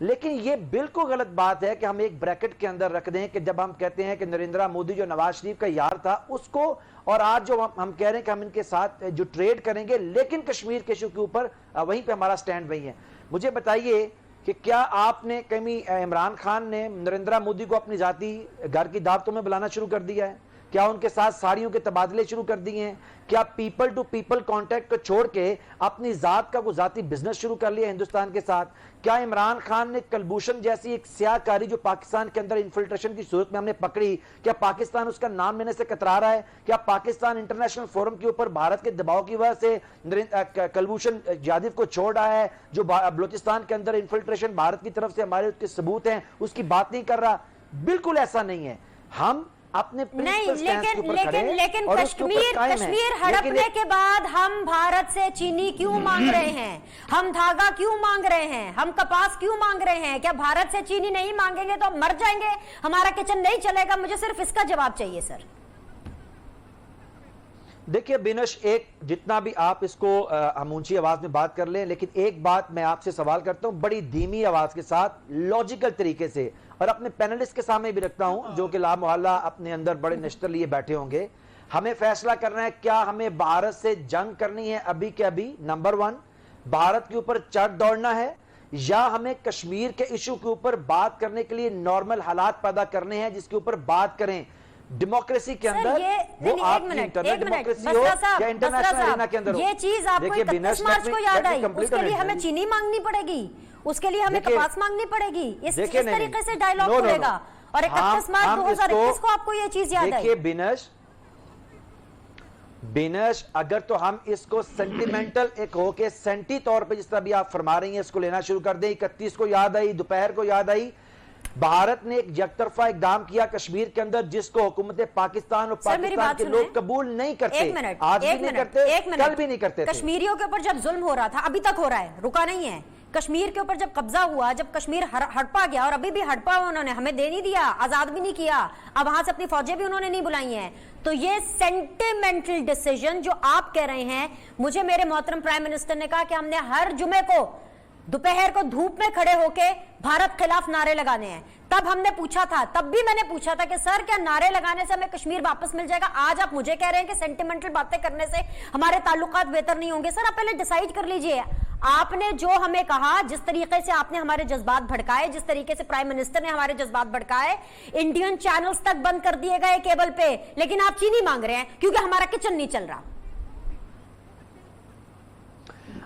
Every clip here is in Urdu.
لیکن یہ بالکل غلط بات ہے کہ ہم ایک بریکٹ کے اندر رکھ دیں کہ جب ہم کہتے ہیں کہ نریندرا مودی جو نواز شریف کا یار تھا اس کو، اور آج جو ہم کہہ رہے ہیں کہ ہم ان کے ساتھ جو ٹریڈ کریں گے لیکن کشمیر کے ایشو کے اوپر وہیں پہ ہمارا سٹینڈ وہی ہے. مجھے بتائیے کہ کیا آپ نے کبھی عمران خان نے نریندرا مودی کو اپنی ذاتی گھر کی دعوتوں میں بلانا شروع کر دیا ہے؟ کیا ان کے ساتھ ساڑیوں کے تبادلے شروع کر دیے ہیں؟ کیا پیپل ٹو پیپل کانٹیکٹ کو چھوڑ کے اپنی ذات کا کوئی ذاتی بزنس شروع کر لیا ہندوستان کے ساتھ؟ کیا عمران خان نے کلبھوشن جیسی ایک سیاہ کاری جو پاکستان کے اندر انفلٹریشن کی صورت میں ہم نے پکڑی، کیا پاکستان اس کا نام لینے سے کترا رہا ہے؟ کیا پاکستان انٹرنیشنل فورم کے اوپر بھارت کے دباؤ کی وجہ سے کلبھوشن جادو کو چھوڑ رہا ہے؟ جو بلوچستان کے اندر انفلٹریشن بھارت کی طرف سے ہمارے اس کے ثبوت ہیں، اس کی بات نہیں کر رہا. بالکل ایسا نہیں ہے. ہم اپنے نہیں، لیکن کشمیر ہڑپنے کے بعد ہم بھارت سے چینی کیوں مانگ رہے ہیں؟ ہم دھاگا کیوں مانگ رہے ہیں؟ ہم کپاس کیوں مانگ رہے ہیں؟ کیا بھارت سے چینی نہیں مانگیں گے تو ہم مر جائیں گے؟ ہمارا کچن نہیں چلے گا؟ مجھے صرف اس کا جواب چاہیے سر. دیکھیے بینش، ایک جتنا بھی آپ اس کو ہم اونچی آواز میں بات کر لیں، لیکن ایک بات میں آپ سے سوال کرتا ہوں بڑی دھیمی آواز کے ساتھ، لاجیکل طریقے سے، اور اپنے پینلسٹ کے سامنے بھی رکھتا ہوں جو کہ لا محالہ اپنے اندر بڑے نشتر لیے بیٹھے ہوں گے. ہمیں فیصلہ کرنا ہے کیا ہمیں بھارت سے جنگ کرنی ہے ابھی کے ابھی، نمبر 1 بھارت کے اوپر چڑھ دوڑنا ہے، یا ہمیں کشمیر کے ایشو کے اوپر بات کرنے کے لیے نارمل حالات پیدا کرنے ہیں جس کے اوپر بات کریں ڈیموکریسی کے اندر، وہ آپ کی انٹرنل ڈیموکریسی ہو یا انٹرنیشنل ارینا کے اندر ہو. یہ چیز آپ کو 31 مارچ کو یاد آئی، اس کے لیے ہمیں چینی مانگنی پڑے گی، اس کے لیے ہمیں کپاس مانگنی پڑے گی. اس طریقے سے ڈائیلاگ ہوئے گا. اور 31 مارچ 2021 کو آپ کو یہ چیز یاد آئی. دیکھیے بینش، اگر تو ہم اس کو سینٹیمنٹل ایک ہو کے سینٹی طور پہ جس طرح بھی آپ فرما رہی ہیں اس کو لینا شروع کر دیں، 31 کو یاد آئی، دوپہر کو یاد آئی. بھارت نے ایک یک طرفہ اقدام کیا کشمیر کے اندر جس کو حکومت پاکستان اور پاکستان کے لوگ قبول نہیں کرتے، آج بھی نہیں کرتے، کل بھی نہیں کرتے. کشمیریوں کے اوپر جب ظلم ہو رہا تھا، ابھی تک ہو رہا ہے، رکا نہیں ہے. کشمیر کے اوپر جب قبضہ ہوا، جب کشمیر ہڑپا گیا، اور ابھی بھی ہڑپا ہوا، انہوں نے ہمیں دے نہیں دیا، آزاد بھی نہیں کیا، اب وہاں سے اپنی فوجیں بھی انہوں نے نہیں بلائی ہیں. تو یہ سینٹیمنٹل ڈیسیژن جو آپ کہہ رہے ہیں، مجھے میرے محترم پرائم منسٹر نے کہا کہ ہم نے ہر جمعے کو دوپہر کو دھوپ میں کھڑے ہو کے بھارت خلاف نعرے لگانے ہیں. تب ہم نے پوچھا تھا، تب بھی میں نے پوچھا تھا کہ سر کیا نعرے لگانے سے ہمیں کشمیر واپس مل جائے گا؟ آج آپ مجھے کہہ رہے ہیں کہ سینٹیمنٹل باتیں کرنے سے ہمارے تعلقات بہتر نہیں ہوں گے. سر آپ پہلے ڈیسائیڈ کر لیجئے. آپ نے جو ہمیں کہا، جس طریقے سے آپ نے ہمارے جذبات بھڑکائے، جس طریقے سے پرائم منسٹر نے ہمارے جذبات بھڑکائے، انڈین چینلز تک بند کر دیے گئے کیبل پہ، لیکن آپ چینی مانگ رہے ہیں کیونکہ ہمارا کچن نہیں چل رہا.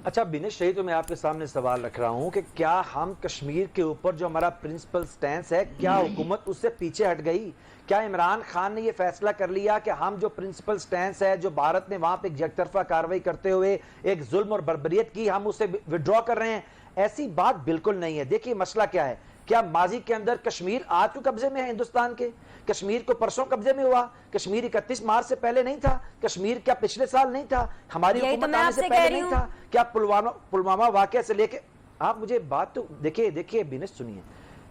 اچھا بینش، یہی تو میں آپ کے سامنے سوال رکھ رہا ہوں کہ کیا ہم کشمیر کے اوپر جو ہمارا پرنسپل سٹینس ہے، کیا حکومت اس سے پیچھے ہٹ گئی؟ کیا عمران خان نے یہ فیصلہ کر لیا کہ ہم جو پرنسپل سٹینس ہے جو بھارت نے وہاں پہ ایک یک طرفہ کارروائی کرتے ہوئے ایک ظلم اور بربریت کی، ہم اسے وڈرا کر رہے ہیں؟ ایسی بات بالکل نہیں ہے. دیکھیے مسئلہ کیا ہے، کیا ماضی کے اندر کشمیر آج کو قبضے میں ہے ہندوستان کے؟ کشمیر کو پرسوں قبضے میں ہوا؟ کشمیر 31 مارچ سے پہلے نہیں تھا؟ کشمیر کیا پچھلے سال نہیں تھا؟ ہماری حکومت آنے سے پہلے نہیں تھا؟ کیا پلوامہ واقعہ سے لے کے آپ مجھے بات تو دیکھیے بینش سنیے،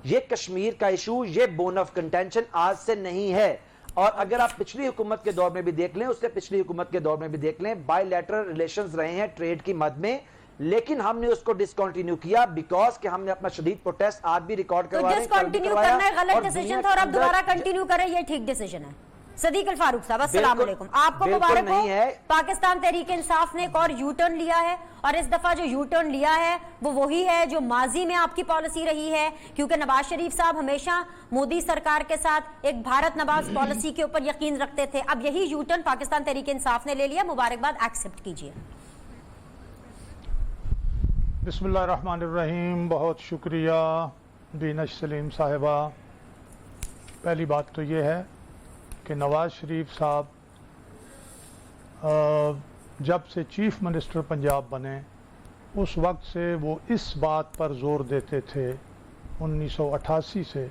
یہ کشمیر کا ایشو، یہ بون آف کنٹینشن آج سے نہیں ہے. اور اگر آپ پچھلی حکومت کے دور میں بھی دیکھ لیں، اس سے پچھلی حکومت کے دور میں بھی دیکھ لیں، بائی لیٹرل ریلیشنز رہے ہیں ٹریڈ کی مد میں، لیکن ہم نے اس کو ڈسکنٹینیو کیا بیکاز کہ ہم نے اپنا شدید پروٹیسٹ آج بھی ریکارڈ کروا رہے ہیں. ڈسکنٹینیو کرنا غلط ڈیسیژن تھا اور اب دوبارہ کنٹینیو کریں یہ ٹھیک ڈیسیژن ہے. صدیق الفاروق صاحب السلام علیکم، آپ کو مبارک ہو. پاکستان تحریک انصاف نے ایک اور یو ٹرن لیا ہے، اور اس دفعہ جو یو ٹرن لیا ہے وہ وہی ہے جو ماضی میں آپ کی پالیسی رہی ہے، کیونکہ نواز شریف صاحب ہمیشہ مودی سرکار کے ساتھ ایک بھارت نواز پالیسی کے اوپر یقین رکھتے تھے. اب یہی یو ٹرن پاکستان تحریک انصاف نے لے لیا، مبارکباد، ایکسپٹ کیجیے. بسم اللہ الرحمن الرحیم. بہت شکریہ بینش سلیم صاحبہ. پہلی بات تو یہ ہے کہ نواز شریف صاحب جب سے چیف منسٹر پنجاب بنے اس وقت سے وہ اس بات پر زور دیتے تھے 1988 سے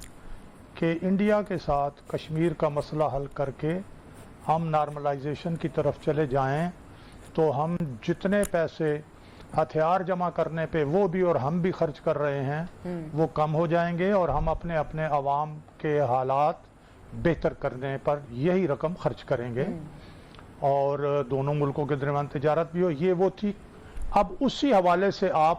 کہ انڈیا کے ساتھ کشمیر کا مسئلہ حل کر کے ہم نارملائزیشن کی طرف چلے جائیں تو ہم جتنے پیسے ہتھیار جمع کرنے پہ وہ بھی اور ہم بھی خرچ کر رہے ہیں وہ کم ہو جائیں گے، اور ہم اپنے عوام کے حالات بہتر کرنے پر یہی رقم خرچ کریں گے، اور دونوں ملکوں کے درمیان تجارت بھی ہو. یہ وہ تھی. اب اسی حوالے سے آپ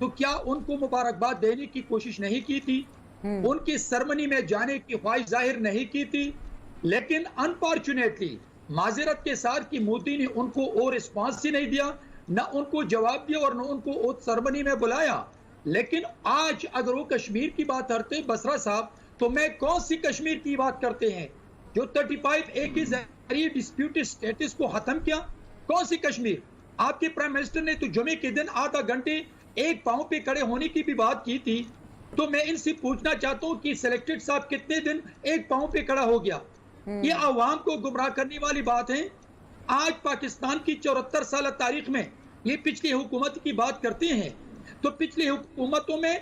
تو کیا ان کو مبارکباد دینے کی کوشش نہیں کی تھی؟ ان کی سرمنی میں جانے کی خواہش ظاہر نہیں کی تھی؟ لیکن انفارچونیٹلی معذرت کے ساتھ کہ مودی نے ان کو اور رسپانس ہی نہیں دیا، نہ ان کو جواب دیا اور نہ ان کو سرمنی میں بلایا۔ لیکن آج اگر وہ کشمیر کی بات کرتے بسرا صاحب، تو میں کون سی کشمیر کی بات کرتے ہیں جو 35A کے ذریعے ڈسپیوٹڈ سٹیٹس کو ختم کیا؟ کون سی کشمیر؟ آپ کے پرائم منسٹر نے تو جمعے کے دن آدھا گھنٹے ایک پاؤں پہ کھڑے ہونے کی بھی بات کی تھی۔ تو میں ان سے پوچھنا چاہتا ہوں کہ سلیکٹڈ صاحب کتنے دن ایک پاؤں پہ کھڑا ہو گیا؟ یہ عوام کو گمراہ کرنے والی بات ہے۔ آج پاکستان کی 74 سالہ تاریخ میں یہ پچھلی حکومت کی بات کرتے ہیں، تو پچھلی حکومتوں میں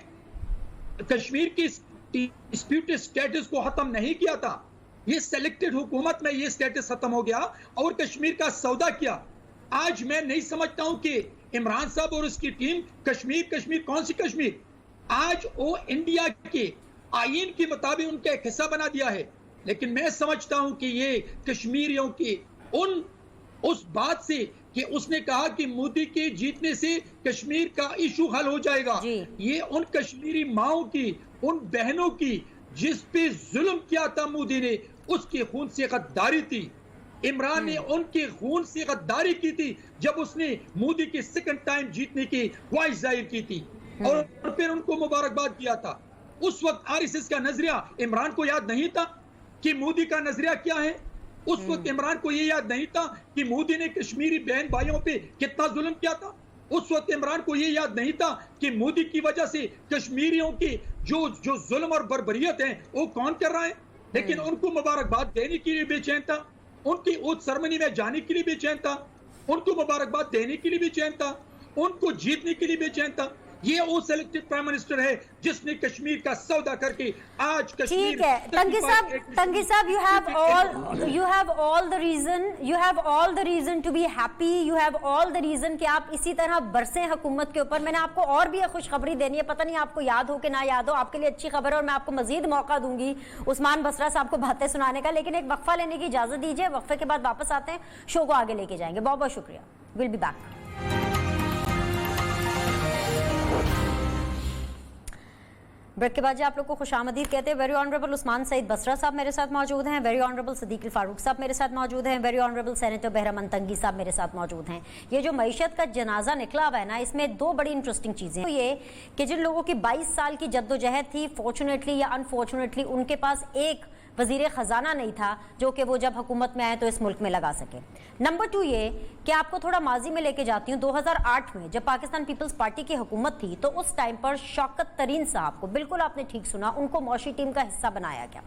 کشمیر کی ڈسپیوٹڈ سٹیٹس کو ختم نہیں کیا تھا۔ یہ سلیکٹڈ حکومت میں یہ سٹیٹس ختم ہو گیا اور کشمیر کا سودا کیا۔ آج میں نہیں سمجھتا ہوں کہ عمران صاحب اور اس کی ٹیم کشمیر کون سی کشمیر؟ آج وہ انڈیا کے آئین کے مطابق ان کا ایک حصہ بنا دیا ہے، لیکن میں سمجھتا ہوں کہ یہ کشمیریوں کی اس بات سے کہ اس نے کہا کہ مودی کے جیتنے سے کشمیر کا ایشو حل ہو جائے گا، یہ ان کشمیری ماؤں کی، ان بہنوں کی جس پہ ظلم کیا تھا مودی نے، اس کے خون سے غداری تھی۔ عمران نے ان کے خون سے غداری کی تھی جب اس نے مودی کے سیکنڈ ٹائم جیتنے کی خواہش ظاہر کی تھی اور پھر ان کو مبارکباد کیا تھا۔ اس وقت RSS کا نظریہ عمران کو یاد نہیں تھا کہ مودی کا نظریہ کیا ہے؟ اس وقت عمران کو یہ یاد نہیں تھا کہ مودی نے کشمیری بہن بھائیوں پہ کتنا ظلم کیا تھا؟ اس وقت عمران کو یہ یاد نہیں تھا کہ مودی کی وجہ سے کشمیریوں کی جو ظلم اور بربریت ہیں وہ کون کر رہا ہے؟ لیکن ان کو مبارکباد دینے کے لیے بے چین تھا، ان کی اوتھ سرمنی میں جانے کے لیے بے چین تھا، ان کو مبارکباد دینے کے لیے بے چین تھا، ان کو جیتنے کے لیے بے چین تھا۔ یہ وہ سلیکٹڈ پرائم منسٹر ہے جس نے کشمیر کا سودا کر کے آج کشمیر۔ ٹھیک ہے تنگی صاحب you have all the reason to be happy, you have all the reason کہ آپ اسی طرح برسیں حکومت کے اوپر۔ میں نے آپ کو اور بھی ایک خوشخبری دینی ہے، پتہ نہیں آپ کو یاد ہو کہ نہ یاد ہو، آپ کے لیے اچھی خبر ہے اور میں آپ کو مزید موقع دوں گی عثمان بسرا صاحب کو باتیں سنانے کا، لیکن ایک وقفہ لینے کی اجازت دیجیے، وقفے کے بعد واپس آتے ہیں، شو کو آگے لے کے جائیں گے۔ بہت بہت شکریہ، we'll be back۔ بریک کے بعد آپ لوگ کو خوش آمدید کہتے ہیں۔ ویری آنریبل عثمان سعید بسرا صاحب میرے ساتھ موجود ہیں، ویری آنریبل صدیق الفاروق صاحب میرے ساتھ موجود ہیں، ویری آنریبل سینیٹر بہرام تنگی صاحب میرے ساتھ موجود ہیں۔ یہ جو معیشت کا جنازہ نکلا ہوا ہے نا، اس میں دو بڑی انٹرسٹنگ چیزیں ہیں۔ یہ کہ جن لوگوں کی 22 سال کی جد و جہد تھی، فارچونیٹلی یا انفارچونیٹلی ان کے پاس ایک وزیر خزانہ نہیں تھا جو کہ وہ جب حکومت میں آئے تو اس ملک میں لگا سکے۔ نمبر 2 یہ کہ آپ کو تھوڑا ماضی میں لے کے جاتی ہوں، 2008 میں جب پاکستان پیپلز پارٹی کی حکومت تھی تو اس ٹائم پر شوکت ترین صاحب کو، بالکل آپ نے ٹھیک سنا، ان کو معاشی ٹیم کا حصہ بنایا گیا۔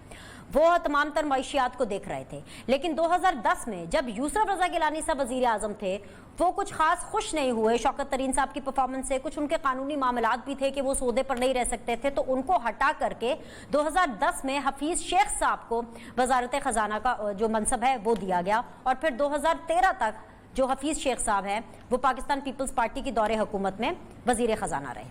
وہ تمام تر معیشیات کو دیکھ رہے تھے، لیکن 2010 میں جب یوسف رضا گیلانی صاحب وزیر اعظم تھے وہ کچھ خاص خوش نہیں ہوئے شوکت ترین صاحب کی پرفارمنس سے۔ کچھ ان کے قانونی معاملات بھی تھے کہ وہ سودے پر نہیں رہ سکتے تھے، تو ان کو ہٹا کر کے 2010 میں حفیظ شیخ صاحب کو وزارت خزانہ کا جو منصب ہے وہ دیا گیا، اور پھر 2013 تک جو حفیظ شیخ صاحب ہیں وہ پاکستان پیپلز پارٹی کی دور حکومت میں وزیر خزانہ رہے۔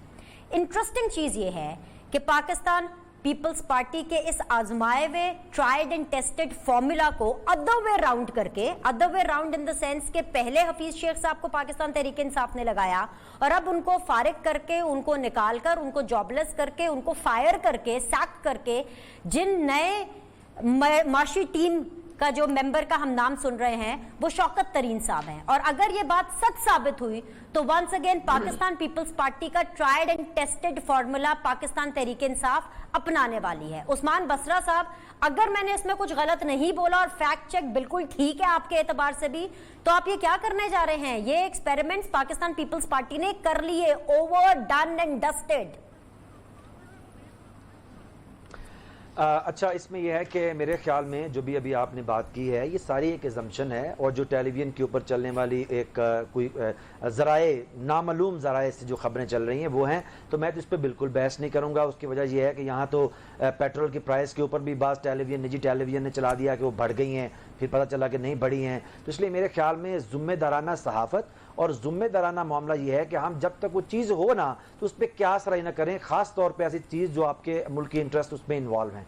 انٹرسٹنگ چیز یہ ہے کہ پاکستان پیپلز پارٹی کے اس آزمائے ہوئے ٹرائیڈ اینڈ ٹیسٹڈ فارمولا کو ادر وے راؤنڈ کر کے، other way round in the sense کہ پہلے حفیظ شیخ صاحب کو پاکستان تحریک انصاف نے لگایا اور اب ان کو فارغ کر کے، ان کو نکال کر، ان کو جاب لیس کر کے، ان کو فائر کر کے، سیک کر کے، جن نئے معاشی ٹیم کا جو ممبر کا ہم نام سن رہے ہیں وہ شوکت ترین صاحب ہیں۔ اور اگر یہ بات سچ ثابت ہوئی تو once again Pakistan Peoples Party کا tried and tested formula Pakistan Tehreek Insaf اپنانے والی ہے۔ عثمان بسرا صاحب، اگر میں نے اس میں کچھ غلط نہیں بولا اور فیکٹ چیک بالکل ٹھیک ہے آپ کے اعتبار سے بھی، تو آپ یہ کیا کرنے جا رہے ہیں؟ یہ ایکسپیریمنٹس پاکستان پیپلز پارٹی نے کر لیے، اوور ڈن اینڈ ڈسٹڈ۔ اچھا، اس میں یہ ہے کہ میرے خیال میں جو بھی ابھی آپ نے بات کی ہے یہ ساری ایک ایزمپشن ہے، اور جو ٹیلی ویژن کے اوپر چلنے والی ایک کوئی ذرائع، نامعلوم ذرائع سے جو خبریں چل رہی ہیں وہ ہیں، تو میں تو اس پہ بالکل بحث نہیں کروں گا۔ اس کی وجہ یہ ہے کہ یہاں تو پیٹرول کی پرائس کے اوپر بھی بعض ٹیلی ویژن، نجی ٹیلی ویژن نے چلا دیا کہ وہ بڑھ گئی ہیں، پھر پتہ چلا کہ نہیں بڑھی ہیں۔ تو اس لیے میرے خیال میں ذمہ دارانہ صحافت اور ذمہ دارانہ معاملہ یہ ہے کہ ہم جب تک وہ چیز ہو نا تو اس پہ قیاس رائے نہ کریں، خاص طور پہ ایسی چیز جو آپ کے ملکی انٹرسٹ اس میں انوالو ہیں۔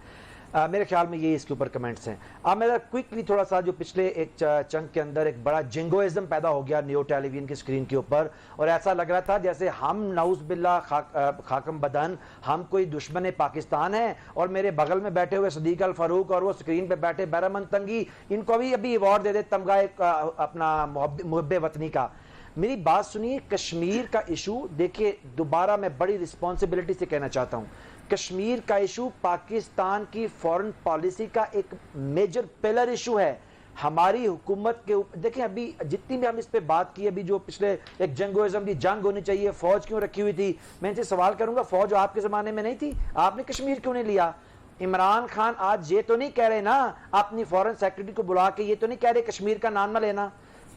میرے خیال میں یہ اس کے اوپر کمنٹس ہیں. اب میرا کوئکلی تھوڑا سا جو پچھلے ایک چنک کے اندر ایک بڑا جنگوازم پیدا ہو گیا نیو ٹیلی ویژن کی اسکرین کے اوپر, اور ایسا لگ رہا تھا جیسے ہم نعوذ باللہ خاکم بدن ہم کوئی دشمن پاکستان ہیں, اور میرے بغل میں بیٹھے ہوئے صدیق الفاروق اور وہ اسکرین پہ بیٹھے بہرامند تنگی, ان کو ابھی ایوارڈ دے دے تمغہ اپنا محب وطنی کا. میری بات سنیے, کشمیر کا ایشو دیکھیں, دوبارہ میں بڑی رسپانسبلٹی سے کہنا چاہتا ہوں, کشمیر کا ایشو پاکستان کی فورن پالیسی کا ایک میجر پلر ایشو ہے. ہماری حکومت کے دیکھیں ابھی جتنی بھی ہم اس پہ بات کی, ابھی جو پچھلے ایک جنگوازم کی جنگ ہونی چاہیے, فوج کیوں رکھی ہوئی تھی, میں ان سے سوال کروں گا فوج آپ کے زمانے میں نہیں تھی, آپ نے کشمیر کیوں نہیں لیا؟ عمران خان آج یہ تو نہیں کہہ رہے نا اپنی فورن سیکرٹری کو بلا کے, یہ تو نہیں کہہ رہے کشمیر کا نام نہ لینا,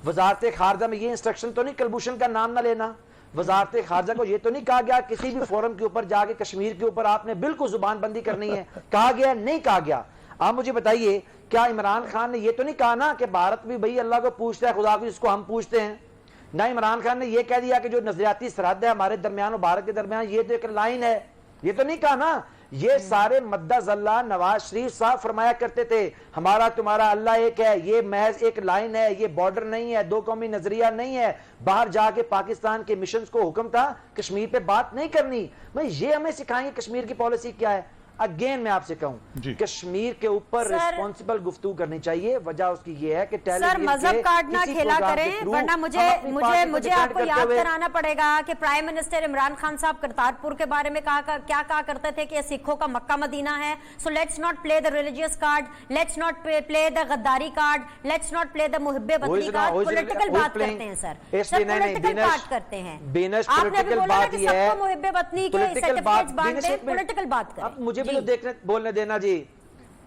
وزارت خارجہ میں یہ انسٹرکشن تو نہیں کلبھوشن کا نام نہ لینا, وزارت خارجہ کو یہ تو نہیں کہا گیا کسی بھی فورم کے اوپر جا کے کشمیر کے اوپر آپ نے بالکل زبان بندی کرنی ہے, کہا گیا نہیں کہا گیا؟ آپ مجھے بتائیے کیا عمران خان نے یہ تو نہیں کہا نا کہ بھارت بھی بھئی اللہ کو پوچھتا ہے, خدا کو جس کو ہم پوچھتے ہیں؟ نہ عمران خان نے یہ کہہ دیا کہ جو نظریاتی سرحد ہے ہمارے درمیان اور بھارت کے درمیان یہ تو ایک لائن ہے, یہ تو نہیں کہا نا. یہ سارے مدذ اللہ نواز شریف صاحب فرمایا کرتے تھے ہمارا تمہارا اللہ ایک ہے, یہ محض ایک لائن ہے, یہ بارڈر نہیں ہے, دو قومی نظریہ نہیں ہے. باہر جا کے پاکستان کے مشنز کو حکم تھا کشمیر پہ بات نہیں کرنی. میں یہ ہمیں سکھائیں گے کشمیر کی پالیسی کیا ہے. اگین میں آپ سے کہوں کشمیر کے اوپر ریسپانسبل گفتگو کرنی چاہیے. وجہ اس کی یہ ہے کہ سر مذہب کارڈ نہ کھیلا کریں, ورنہ مجھے آپ کو یاد کرانا پڑے گا کہ پرائم منسٹر عمران خان صاحب کرتارپور کے بارے میں کیا کہا کرتے تھے کہ یہ سکھوں کا مکہ مدینہ ہے. So let's not play the religious card, let's not play the غداری card, let's not play the محب وطنی کارڈ. پولیٹیکل بات کرتے ہیں سر, پولیٹیکل بات کرتے ہیں. آپ نے ابھی بولا کہ سب کو محب وطنی کے سرٹیفکیٹس بانٹتے ہیں, پولیٹیکل بات کریں. مجھے بھی دیکھنے بولنے دینا جی.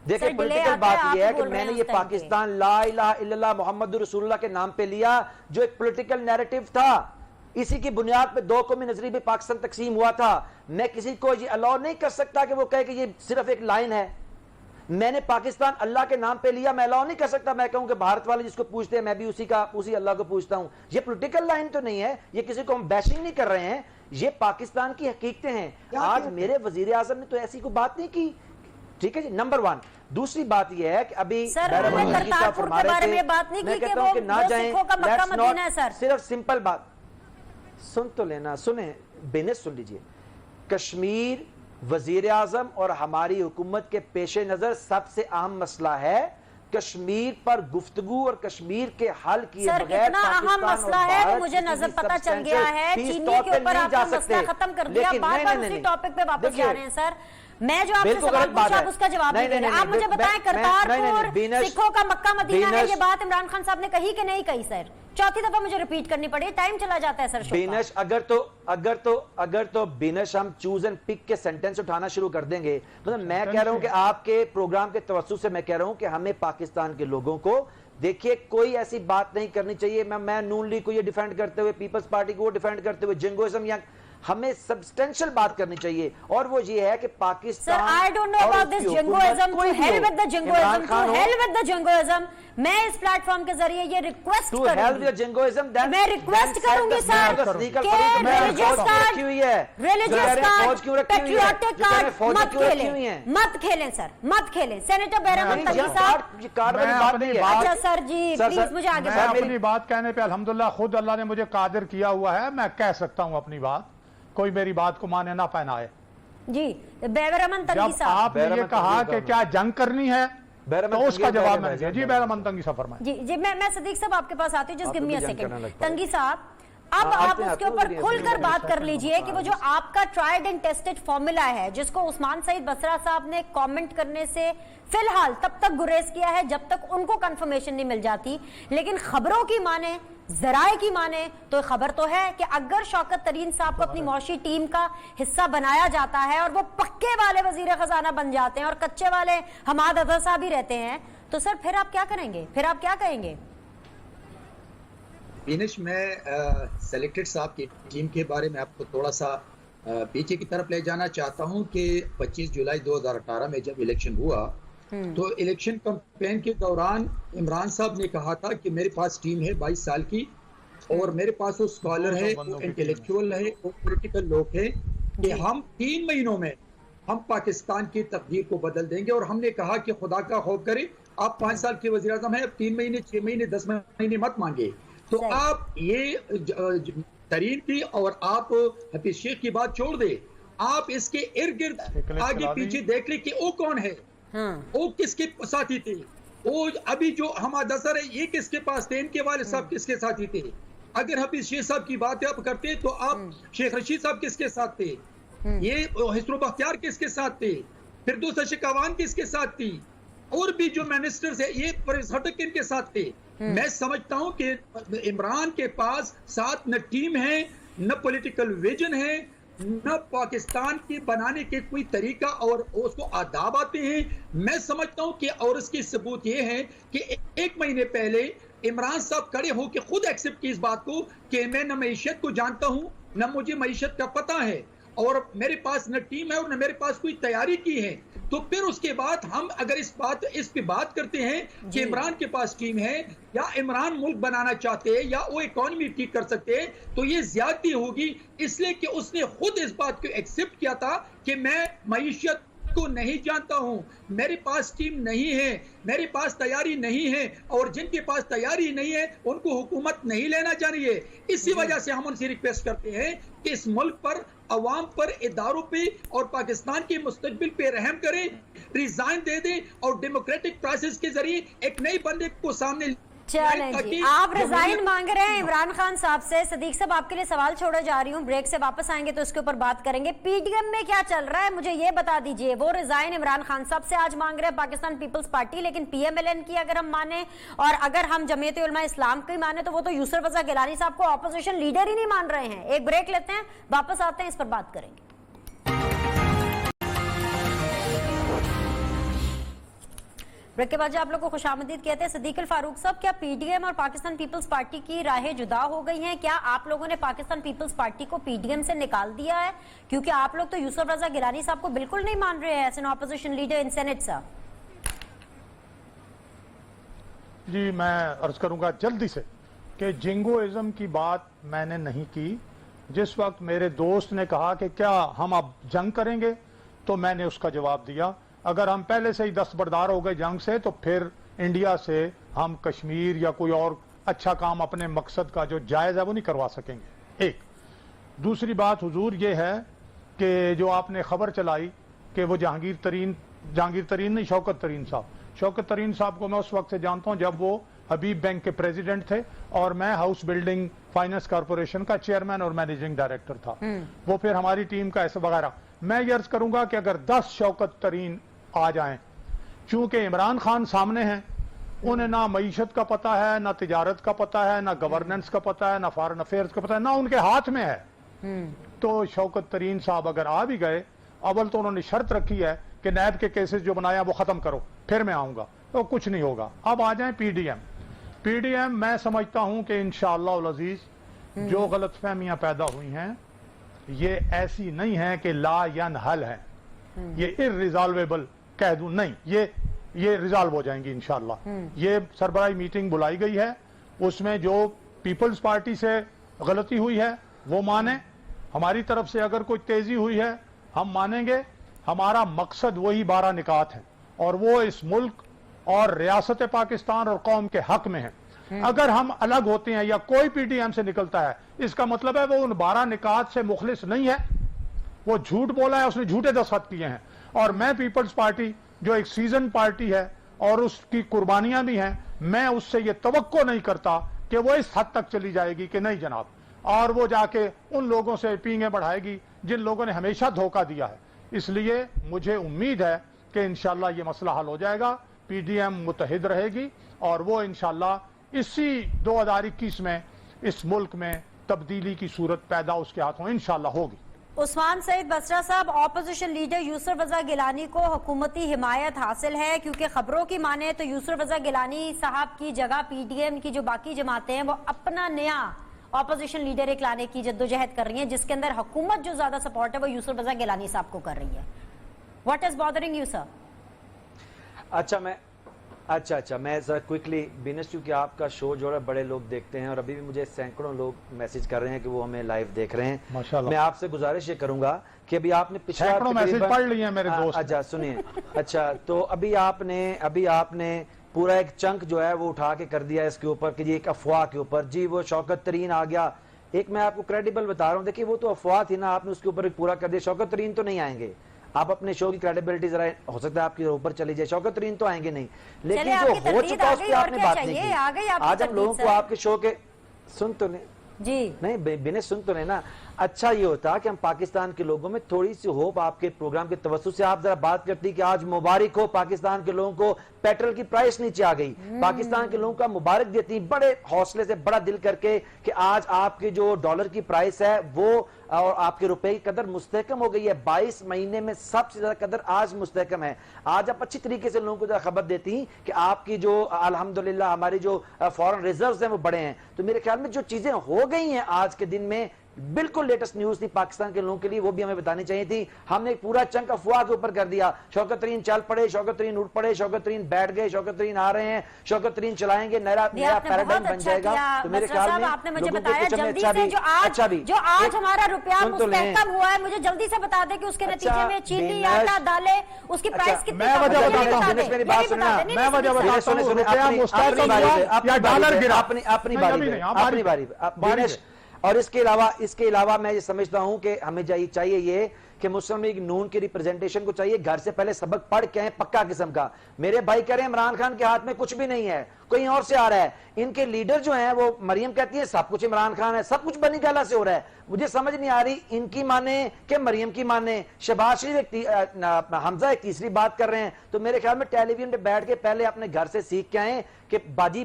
دیکھیں پولیٹیکل بات یہ ہے کہ میں نے یہ پاکستان لا الہ الا اللہ محمد رسول اللہ کے نام پہ لیا جو ایک پولیٹیکل نیریٹو تھا, اسی کی بنیاد پہ دو قومی نظریے پہ پاکستان تقسیم ہوا تھا. میں کسی کو یہ الاؤ نہیں کر سکتا کہ وہ کہے کہ یہ صرف ایک لائن ہے. میں نے پاکستان اللہ کے نام پہ لیا, میں الاؤ نہیں کر سکتا میں کہوں کہ بھارت والے جس کو پوچھتے ہیں میں بھی اسی اللہ کو پوچھتا ہوں. یہ پولیٹیکل لائن تو نہیں ہے, یہ کسی کو ہم بیشنگ نہیں کر رہے ہیں, یہ پاکستان کی حقیقتیں ہیں. آج میرے وزیر اعظم نے تو ایسی کوئی بات نہیں کی. ٹھیک ہے جی, نمبر 1. دوسری بات یہ ہے کہ ابھی کرتارپور کے بارے میں بات نہیں کی کہ وہ سکھوں کا مکہ مدینہ ہے. سر صرف سمپل بات سن تو لینا, سنیں بینس سن لیجئے. کشمیر وزیر اعظم اور ہماری حکومت کے پیش نظر سب سے اہم مسئلہ ہے کشمیر پر گفتگو اور کشمیر کے حل کیے بغیر. سر اتنا اہم مسئلہ ہے کہ مجھے نظر پتہ چل گیا ہے چینی کے اوپر آپ نے مسئلہ ختم کر دیا, بار بار اسی ٹاپک پہ واپس جا رہے ہیں. سر میں جو آپ سے سوال پوچھا آپ اس کا جواب نہیں دے رہے. آپ مجھے بتائیں کرتارپور سکھوں کا مکہ مدینہ ہے, یہ بات عمران خان صاحب نے کہی کہ نہیں کہی؟ سر چوتھی دفعہ مجھے ریپیٹ کرنی پڑی, ٹائم چلا جاتا ہے. سر بینش اگر تو بینش ہم چوز اینڈ پک کے سینٹنس اٹھانا شروع کر دیں گے, مطلب میں کہہ رہا ہوں کہ آپ کے پروگرام کے توسط سے میں کہہ رہا ہوں کہ ہمیں پاکستان کے لوگوں کو دیکھیے کوئی ایسی بات نہیں کرنی چاہیے. میں نون لیگ کو یہ ڈیفینڈ کرتے ہوئے, پیپلز پارٹی کو وہ ڈیفینڈ کرتے ہوئے جنگوازم, یا ہمیں سبسٹینشل بات کرنی چاہیے, اور وہ یہ ہے کہ Pakistan. Sir, I don't know about this jingoism. To hell with the jingoism. To hell with the jingoism. میں اس پلیٹ فارم کے ذریعے یہ ریکویسٹ کروں گی, میں ریکویسٹ کروں گی سر کہ ریلیجیس کارڈ, پیٹریوٹک کارڈ مت کھیلیں سر, مت کھیلیں. سینیٹر بہرامند تنگی صاحب. اچھا سر جی پلیز مجھے آگے میں اپنی بات کہنے پہ الحمدللہ خود اللہ نے مجھے قادر کیا ہوا ہے, میں کہہ سکتا ہوں اپنی بات, کوئی میری بات کو مانے نہ پہنائے. جی بہرامند تنگی جب صاحب آپ نے یہ کہا کہ کیا جنگ کرنی ہے تو اس کا جواب میں دیا. جی بہرامند تنگی صاحب فرمائیں. جی میں صدیق صاحب آپ کے پاس آتی ہوں, جس گیو می اے سیکنڈ. تنگی صاحب اب آپ اس کے اوپر کھل کر بات کر لیجئے کہ وہ جو آپ کا ٹرائیڈ اینڈ ٹیسٹڈ فارمولا ہے جس کو عثمان سعید بصرہ صاحب نے کامنٹ کرنے سے فی الحال تب تک گریز کیا ہے جب تک ان کو کنفرمیشن نہیں مل جاتی, لیکن خبروں کی مانے, ذرائع کی مانے تو خبر تو ہے کہ اگر شوکت ترین صاحب کو اپنی معاشی ٹیم کا حصہ بنایا جاتا ہے اور وہ پکے والے وزیر خزانہ بن جاتے ہیں اور کچے والے حماد اظہر صاحب ہی رہتے ہیں, تو سر پھر آپ کیا کریں گے, پھر آپ کیا کہیں گے؟ بینش میں سلیکٹڈ صاحب کی ٹیم کے بارے میں آپ کو تھوڑا سا پیچھے کی طرف لے جانا چاہتا ہوں کہ 25 جولائی 2018 میں جب الیکشن ہوا تو الیکشن کمپین کے دوران عمران صاحب نے کہا تھا کہ میرے پاس ٹیم ہے 22 سال کی اور میرے پاس وہ اسکالر ہے, وہ انٹلیکچوئل ہے, وہ پولیٹیکل لوگ ہیں کہ ہم 3 مہینوں میں ہم پاکستان کی تقدیر کو بدل دیں گے. اور ہم نے کہا کہ خدا کا خوف کرے, آپ 5 سال کے وزیر اعظم ہیں, اب 3 مہینے 6 مہینے 10 مہینے مت مانگے. تو آپ یہ ترین کی اور آپ حفیظ شیخ کی بات چھوڑ دے, آپ اس کے ارد گرد آگے پیچھے دیکھ لیں کہ وہ کون ہے, وہ کس کے ساتھی تھے, وہ ابھی جو حماد اظہر ہے یہ کس کے پاس تھے, ان کے والد صاحب کس کے ساتھی تھے. اگر حفیظ شیخ صاحب کی بات آپ کرتے تو آپ شیخ رشید صاحب کس کے ساتھ تھے, یہ حسن بختیار کس کے ساتھ تھے, فردوس شکاوان کس کے ساتھ تھی, اور بھی جو منسٹرز ہیں یہ پریس ہٹک ان کے ساتھ تھے. میں سمجھتا ہوں کہ عمران کے پاس ساتھ نہ ٹیم ہے, نہ پولیٹیکل ویژن ہے, نہ پاکستان کی بنانے کے کوئی طریقہ اور اس کو آداب آتے ہیں. میں سمجھتا ہوں کہ اور اس کی ثبوت یہ ہے کہ 1 مہینے پہلے عمران صاحب کھڑے ہو کے خود ایکسپٹ کی اس بات کو کہ میں نہ معیشت کو جانتا ہوں, نہ مجھے معیشت کا پتہ ہے, اور میرے پاس نہ ٹیم ہے اور نہ میرے پاس کوئی تیاری کی ہے. تو پھر اس کے بعد ہم اگر اس پہ بات کرتے ہیں کہ عمران کے پاس ٹیم ہے یا عمران ملک بنانا چاہتے ہیں یا وہ اکانومی ٹھیک کر سکتے ہیں, تو یہ زیادتی ہوگی, اس لیے کہ اس نے خود اس بات کو ایکسپٹ کیا تھا کہ میں معیشت کو نہیں جانتا ہوں, میرے پاس ٹیم نہیں ہے, میرے پاس تیاری نہیں ہے, اور جن کے پاس تیاری نہیں ہے ان کو حکومت نہیں لینا چاہیے. اسی وجہ سے ہم ان سے ریکویسٹ کرتے ہیں کہ اس ملک پر, عوام پر, اداروں پہ اور پاکستان کے مستقبل پہ رحم کریں, ریزائن دے دیں اور ڈیموکریٹک پروسیس کے ذریعے ایک نئے بندے کو سامنے. چلیں جی, آپ ریزائن مانگ رہے ہیں عمران خان صاحب سے. صدیق صاحب آپ کے لیے سوال چھوڑے جا رہی ہوں, بریک سے واپس آئیں گے تو اس کے اوپر بات کریں گے. پی ڈی ایم میں کیا چل رہا ہے مجھے یہ بتا دیجئے. وہ ریزائن عمران خان صاحب سے آج مانگ رہے ہیں پاکستان پیپلز پارٹی, لیکن پی ایم ایل این کی اگر ہم مانیں اور اگر ہم جمعیت علماء اسلام کی مانیں تو وہ تو یوسف رضا گیلانی صاحب کو اپوزیشن لیڈر ہی نہیں مان رہے ہیں. ایک بریک لیتے ہیں, واپس آتے ہیں, اس پر بات کریں گے. بریک کے بعد جو آپ لوگ کو خوش آمدید کہتے ہیں. صدیق الفاروق صاحب, کیا پی ڈی ایم اور پاکستان پیپلز پارٹی کی راہیں جدا ہو گئی ہیں؟ کیا آپ لوگوں نے پاکستان پیپلز پارٹی کو پی ڈی ایم سے نکال دیا ہے؟ کیونکہ آپ لوگ تو یوسف رضا گیلانی صاحب کو بالکل نہیں مان رہے ہیں as an opposition leader in senate صاحب. جی میں عرض کروں گا جلدی سے کہ جنگوازم کی بات میں نے نہیں کی. جس وقت میرے دوست نے کہا کہ کیا ہم اب جنگ کریں گے تو میں نے اس کا جواب دیا اگر ہم پہلے سے ہی دستبردار ہو گئے جنگ سے تو پھر انڈیا سے ہم کشمیر یا کوئی اور اچھا کام اپنے مقصد کا جو جائز ہے وہ نہیں کروا سکیں گے. ایک دوسری بات حضور یہ ہے کہ جو آپ نے خبر چلائی کہ وہ جہانگیر ترین نہیں شوکت ترین صاحب کو میں اس وقت سے جانتا ہوں جب وہ حبیب بینک کے پریزیڈنٹ تھے اور میں ہاؤس بلڈنگ فائنانس کارپوریشن کا چیئرمین اور مینیجنگ ڈائریکٹر تھا. وہ پھر ہماری ٹیم کا ایسا وغیرہ. میں یہ عرض کروں گا کہ اگر 10 شوکت ترین آ جائیں, چونکہ عمران خان سامنے ہیں, انہیں نہ معیشت کا پتہ ہے, نہ تجارت کا پتہ ہے, نہ گورننس کا پتہ ہے, نہ فارن افیئرز کا پتہ ہے, نہ ان کے ہاتھ میں ہے. تو شوکت ترین صاحب اگر آ بھی گئے, اول تو انہوں نے شرط رکھی ہے کہ نیب کے کیسز جو بنایا وہ ختم کرو پھر میں آؤں گا, تو کچھ نہیں ہوگا. اب آ جائیں پی ڈی ایم. میں سمجھتا ہوں کہ انشاءاللہ العزیز جو غلط فہمیاں پیدا ہوئی ہیں یہ ایسی نہیں ہیں کہ لا ینحل ہیں, یہ irresolvable کہہ دوں نہیں, یہ ریزالو ہو جائیں گی انشاءاللہ. یہ سربراہی میٹنگ بلائی گئی ہے, اس میں جو پیپلز پارٹی سے غلطی ہوئی ہے وہ مانیں, ہماری طرف سے اگر کوئی تیزی ہوئی ہے ہم مانیں گے. ہمارا مقصد وہی 12 نکات ہیں اور وہ اس ملک اور ریاست پاکستان اور قوم کے حق میں ہیں. اگر ہم الگ ہوتے ہیں یا کوئی پی ڈی ایم سے نکلتا ہے اس کا مطلب ہے وہ ان 12 نکات سے مخلص نہیں ہے, وہ جھوٹ بولا ہے, اس نے جھوٹے دستخط کیے ہیں. اور میں پیپلز پارٹی جو ایک سیزن پارٹی ہے اور اس کی قربانیاں بھی ہیں, میں اس سے یہ توقع نہیں کرتا کہ وہ اس حد تک چلی جائے گی کہ نہیں جناب, اور وہ جا کے ان لوگوں سے پینگیں بڑھائے گی جن لوگوں نے ہمیشہ دھوکہ دیا ہے. اس لیے مجھے امید ہے کہ انشاءاللہ یہ مسئلہ حل ہو جائے گا, پی ڈی ایم متحد رہے گی اور وہ انشاءاللہ اسی 2021 میں اس ملک میں تبدیلی کی صورت پیدا اس کے ہاتھوں انشاءاللہ ہوگی. عثمان سعید بصرہ صاحب, اپوزیشن لیڈر یوسف رضا گیلانی کو حکومتی حمایت حاصل ہے, کیونکہ خبروں کی مانے تو یوسف رضا گیلانی صاحب کی جگہ پی ڈی ایم کی جو باقی جماعتیں ہیں وہ اپنا نیا اپوزیشن لیڈر ایک لانے کی جدوجہد کر رہی ہیں, جس کے اندر حکومت جو زیادہ سپورٹ ہے وہ یوسف رضا گیلانی صاحب کو کر رہی ہے. What is bothering you sir? اچھا, اچھا اچھا میں ذرا کوئکلی بینش، کیونکہ آپ کا شو جو ہے بڑے لوگ دیکھتے ہیں اور ابھی بھی مجھے سینکڑوں لوگ میسج کر رہے ہیں کہ وہ ہمیں لائیو دیکھ رہے ہیں. ماشاءاللہ. میں آپ سے گزارش یہ کروں گا کہ ابھی آپ نے پچھلا سینکڑوں میسج پڑھ لیے ہیں میرے دوست. اچھا سنیے، اچھا تو ابھی آپ نے پورا ایک چنک جو ہے وہ اٹھا کے کر دیا اس کے اوپر کہ جی ایک افواہ کے اوپر جی وہ شوکت ترین آ گیا. ایک میں آپ کو کریڈیبل بتا رہا ہوں، دیکھیے وہ تو افواہ تھی نا، آپ نے اس کے اوپر پورا کر دیا. شوکت ترین تو نہیں آئیں گے. آپ اپنے شو کی کریڈیبلٹی ذرا ہو سکتا ہے آپ کے اوپر چلی جائے. شوکت ترین تو آئیں گے نہیں، لیکن جو ہو چکا اس پہ آپ نے بات نہیں کی. آج ہم لوگوں کو آپ کے شو کے سن تو نہیں جی نہیں بنے سن تو نہیں نا. اچھا یہ ہوتا کہ ہم پاکستان کے لوگوں میں تھوڑی سی ہوپ آپ کے پروگرام کے توسط سے آپ ذرا بات کرتی کہ آج مبارک ہو پاکستان کے لوگوں کو پیٹرول کی پرائس نیچے آ گئی. پاکستان کے لوگوں کا مبارک دیتی بڑے حوصلے سے بڑا دل کر کے کہ آج آپ کے جو ڈالر کی پرائس ہے وہ اور آپ کے روپے کی قدر مستحکم ہو گئی ہے. 22 مہینے میں سب سے زیادہ قدر آج مستحکم ہے. آج آپ اچھی طریقے سے لوگوں کو خبر دیتی ہیں کہ آپ کی جو الحمدللہ ہماری جو فورن ریزروز ہیں وہ بڑے ہیں. تو میرے خیال میں جو چیزیں ہو گئی ہیں آج کے دن میں بالکل لیٹسٹ نیوز تھی پاکستان کے لوگوں کے لیے، وہ بھی ہمیں بتانی چاہیے تھی. ہم نے ایک پورا چنک افواہ کے اوپر کر دیا. شوکت ترین چل پڑے، شوکت ترین اٹھ پڑے، شوکت ترین بیٹھ گئے، شوکت ترین آ رہے ہیں، شوکت ترین چلائیں گے، نیا پیراڈائم بن جائے گا. تو میرے خیال میں آپ نے مجھے بتایا جلدی سے جو آج ہمارا روپیہ مستحکم ہوا ہے، مجھے جلدی سے بتا دیں کہ اس کے نتیجے میں چینی، آٹا، دالیں، اس کی پرائس کتنی میں وجہ بتاتا ہوں. اپنی باری. اور اس کے علاوہ میں یہ سمجھتا ہوں کہ ہمیں چاہیے یہ کہ مسلم لیگ نون کی ریپرزنٹیشن کو چاہیے گھر سے پہلے سبق پڑھ کے آئیں پکا قسم کا. میرے بھائی کہہ رہے ہیں عمران خان کے ہاتھ میں کچھ بھی نہیں ہے، کوئی اور سے آ رہا ہے. ان کے لیڈر جو ہیں وہ مریم کہتی ہے سب کچھ عمران خان ہے، سب کچھ بنی گالا سے ہو رہا ہے. مجھے سمجھ نہیں آ رہی ان کی مانے کہ مریم کی مانے. شہباز شریف حمزہ ایک تیسری بات کر رہے ہیں. تو میرے خیال میں ٹیلی ویژن پہ بیٹھ کے پہلے اپنے گھر سے سیکھ کے آئیں کہ باجی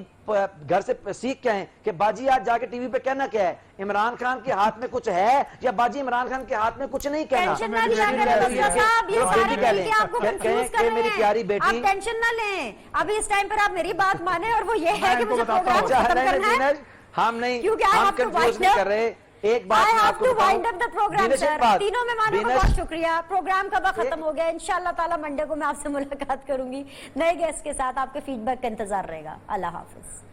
گھر سے سیکھ کے آئیں کہ باجی آج جا کے ٹی وی پہ کہنا کیا ہے، عمران خان کے ہاتھ میں کچھ ہے یا باجی عمران خان کے ہاتھ میں کچھ نہیں کہنا. میری پیاری بیٹی ٹینشن نہ لیں، ابھی اس ٹائم پر آپ میری بات مانیں اور وہ یہ ہے کہ مجھے پروگرام ختم کرنا ہے. ہم کنفیوز نہیں کر رہے. ایک بات میں آپ کو تینوں مہمانوں کا بہت شکریہ. پروگرام کا وقت ختم ہو گیا. انشاءاللہ تعالی منڈے کو میں آپ سے ملاقات کروں گی نئے گیسٹ کے ساتھ. آپ کے فیڈ بیک کا انتظار رہے گا. اللہ حافظ.